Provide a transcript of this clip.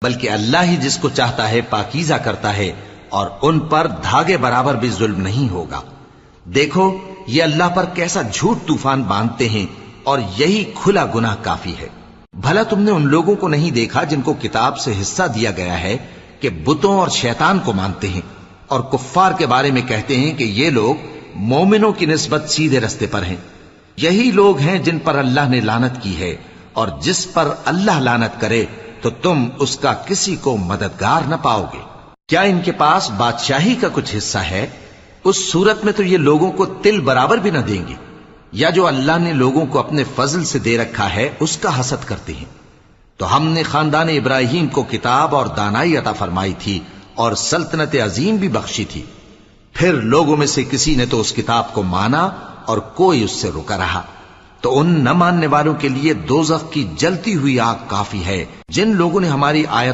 بلکہ اللہ ہی جس کو چاہتا ہے پاکیزہ کرتا ہے، اور ان پر دھاگے برابر بھی ظلم نہیں ہوگا۔ دیکھو یہ اللہ پر کیسا جھوٹ طوفان باندھتے ہیں، اور یہی کھلا گناہ کافی ہے۔ بھلا تم نے ان لوگوں کو نہیں دیکھا جن کو کتاب سے حصہ دیا گیا ہے کہ بتوں اور شیطان کو مانتے ہیں، اور کفار کے بارے میں کہتے ہیں کہ یہ لوگ مومنوں کی نسبت سیدھے رستے پر ہیں۔ یہی لوگ ہیں جن پر اللہ نے لعنت کی ہے، اور جس پر اللہ لعنت کرے تو تم اس کا کسی کو مددگار نہ پاؤ گے۔ کیا ان کے پاس بادشاہی کا کچھ حصہ ہے؟ اس صورت میں تو یہ لوگوں کو تل برابر بھی نہ دیں گے۔ یا جو اللہ نے لوگوں کو اپنے فضل سے دے رکھا ہے اس کا حسد کرتے ہیں۔ تو ہم نے خاندان ابراہیم کو کتاب اور دانائی عطا فرمائی تھی، اور سلطنت عظیم بھی بخشی تھی۔ پھر لوگوں میں سے کسی نے تو اس کتاب کو مانا اور کوئی اس سے رکا رہا، تو ان نہ ماننے والوں کے لیے دوزخ کی جلتی ہوئی آگ کافی ہے۔ جن لوگوں نے ہماری آیت